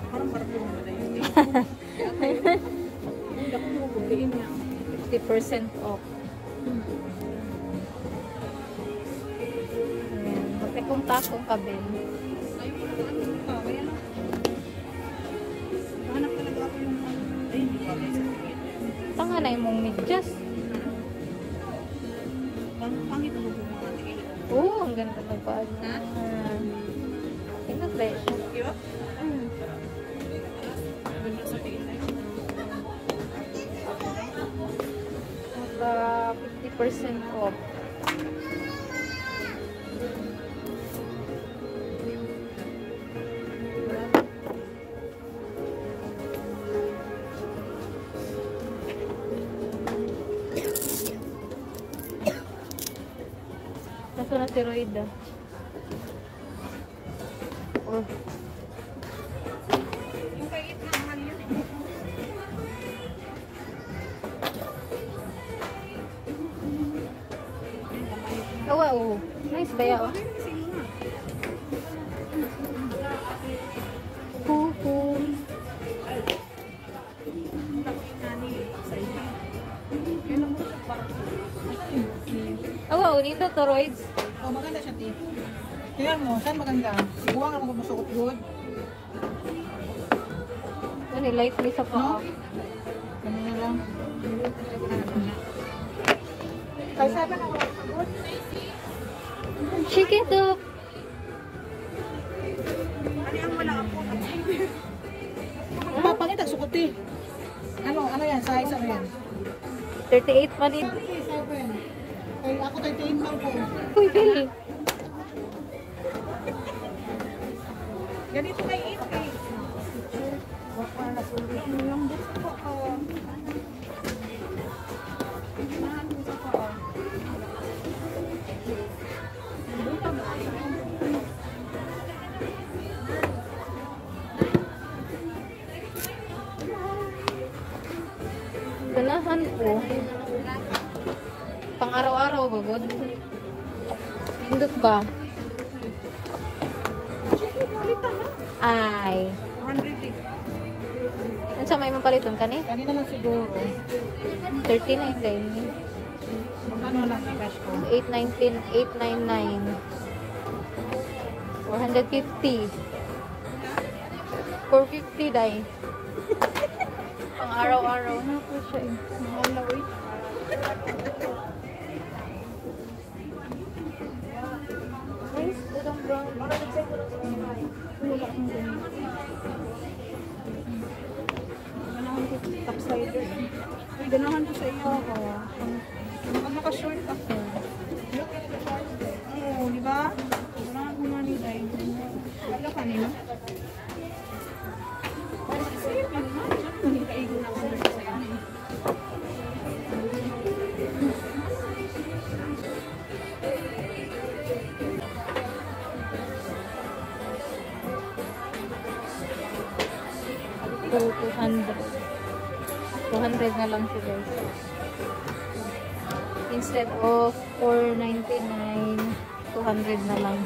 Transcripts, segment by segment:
Parang marunong na yun. 50% off. Ayan. Magkakong takong kabel. Hanap talaga ako yung ay, hindi pa rin sa tingin. Tanga na yung mong medyas. Pangit mo kung mga tingin. Oo, ang ganda ng bag. Tingnan ba siya? Diba? Ganda sa tingin na yun. Maka 50% off. Nasa na steroid ah. Oh. Yung kay It na mahal yun. Awa, oh. Nice ba yan? Puhul. Awa, oh. Nito toroids. Oh, maganda siya, T. Tingnan mo, saan maganda? Siguang ako masukot good. Ano, lightly sa paa. Ganun na lang. Kaya sabi na ako, good. Chicken soup. Ano yung wala ako? Papangit ang sukot, T. Ano yan? Size ano yan? 38 manid. 37. Ay, ako 38 lang po. Uy, Bill. Ganito kay It, kay. Baka nasulit mo yung gusto ko. Mahal mo sa ko. Ganahan ko. Pang araw-araw ba, God? Hindot ba? Ay. 100 Ano sa may mapaliton ka ni? Kanina lang siguro. 39 din. Magkano lang ang cash ko? 819, 899. 450. 450 dai. Pang araw-araw na po siya eh. Mahal na wait. Nice, itong brown. Wala akong ganyan. Ganahan ko topsider. Ay, ganahan ko sa iyo. Pag naka-short ako. Oo, di ba? Ganahan ko nga nila. Wala ka nila. Sige, kaigo na ako sa iyo. So, 200. 200 na lang siya, guys. Instead of 499, 200 na lang.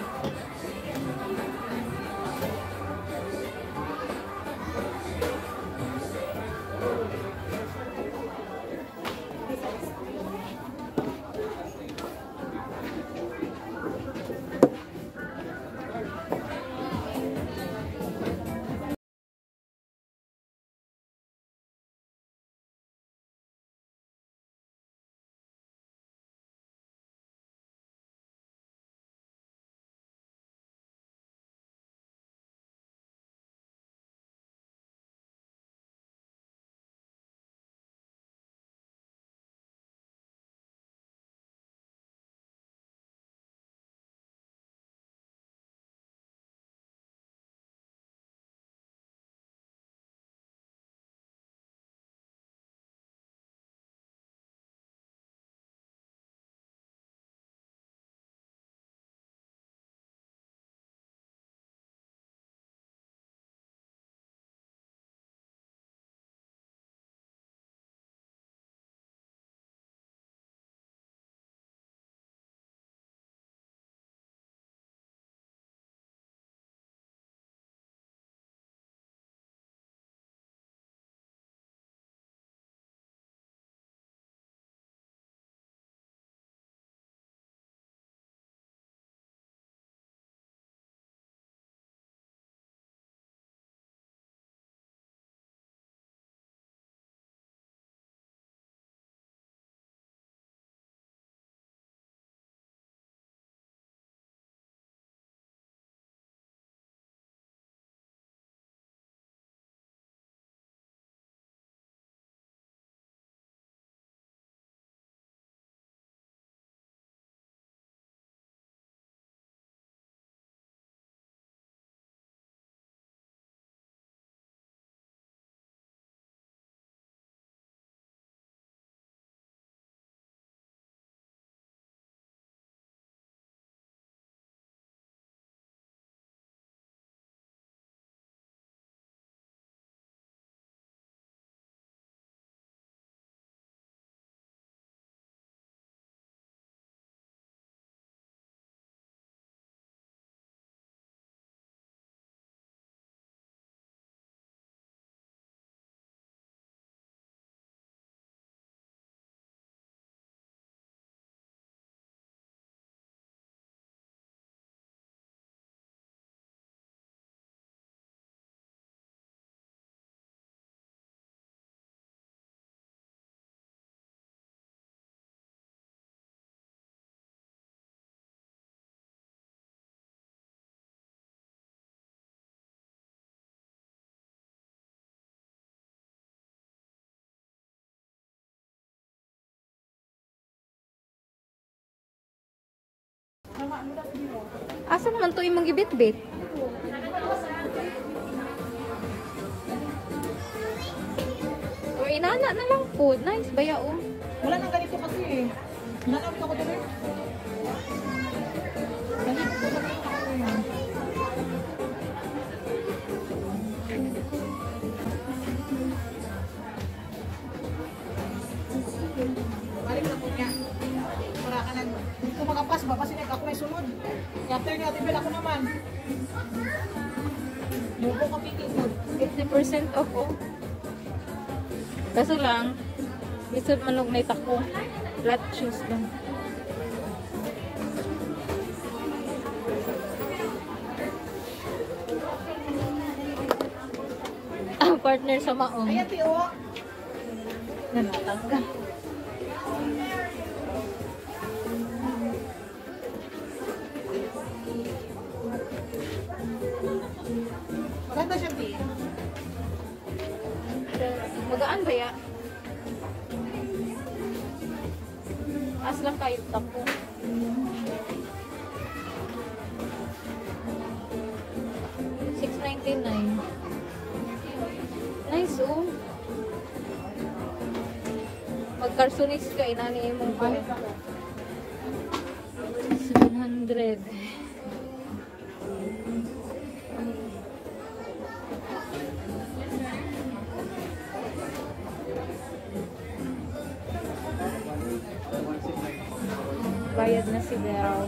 Asa naman to imong gibit-bit? O inana na lang po. Nice ba yaon? Wala nang ganito kasi eh. Nanawin ako dito. Ganito ko lang ako yan. Balik na po niya. Para ka nang dito makapas ba? Kasi ako may sunod. After niya, tibel ako naman. Mubo ka pikin mo. 50% off oh. Kaso lang, bisod manog may tako. Flat shoes lang. Ah, partner sa maong. Ayan, Tio. Nanatangga. Maganda siya, Tio. Magaan ba ya? As lang kayo tapo. $6.99. Nice oh. Mag-carsonis ka, inani mo ko. 700. Bayad na si Bel.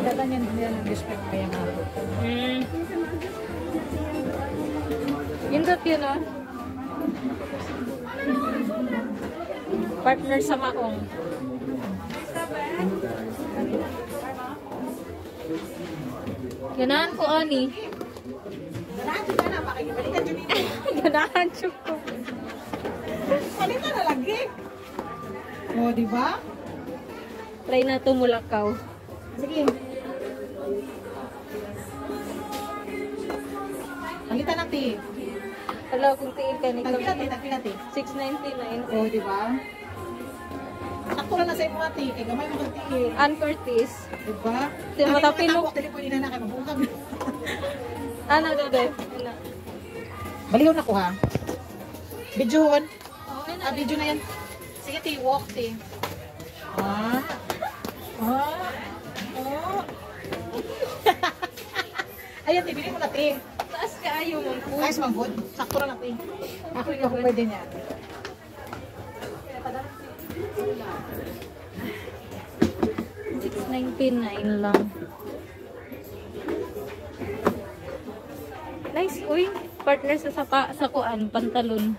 Dala niyan din ang respect pa yung ako. Indot yun oh. Partner sa maong. Ganahan ko ani. Ganahan siya na, pakikibalikan siya dito. Ganahan siya ko. Palitan na lagi. O, di ba? Try na to mulakaw. Sige. Palitan natin. Hello, kung tiin ka ni Tagpilati. 6.99. O, di ba? Sakto lang na sa imo ati. Kaya gamay mo kang tiin. Ann Curtis. Di ba? Di mo tapilok. Dili pwede na kay mabungkag. Ano dodo? Ano? Baliw na ko ha. Videohon. Okay na. Video na yan. Sige, ti. Walk, ti. Ah. Ah. Oh. Ayan, ti. Bili mo na, ti. Taas ka ayaw mo po. Ayos mang good. Sakto lang na, ti. Ako yung ako pwede niya. $6.99 lang. Nice, uy. Partner sa sa kuan, pantalon.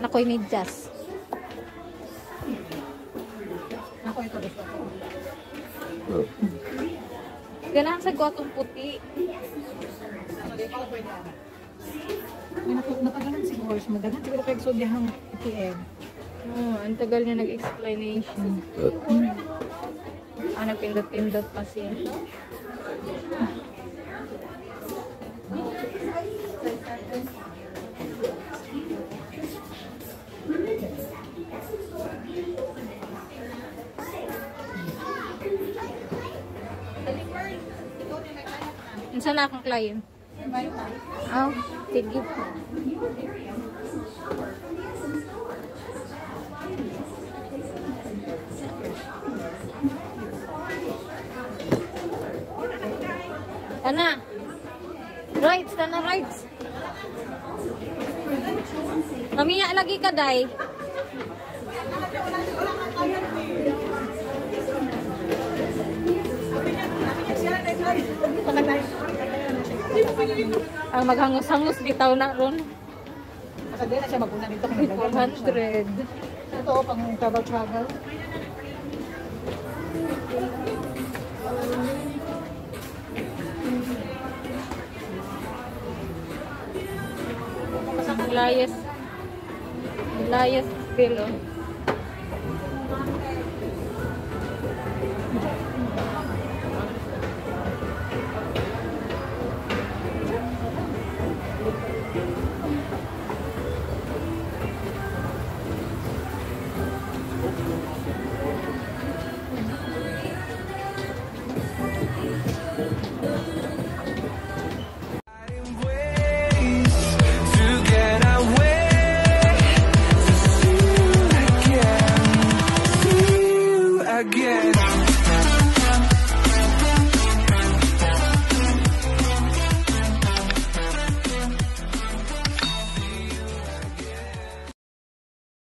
Anak ko'y medyas. Ako ito gusto ko. Ganahan sa kuatong puti. Ano, di pa ako pwede. May natagalan siguro. Madagan siguro kayo sudyan ng ATM. Oh, ang tagal niya nag-explanation. Ah, nagpindot-pindot pa siya. Saan na akong client? Oh, sige. Ana. Rights, tana rights. Kamiya lagi ka, day. Ang maghangos-hangos bitaw na ron. Kasi na siya maguna dito. 400. Ito, pang travel-travel. Layas. Layas bill, oh.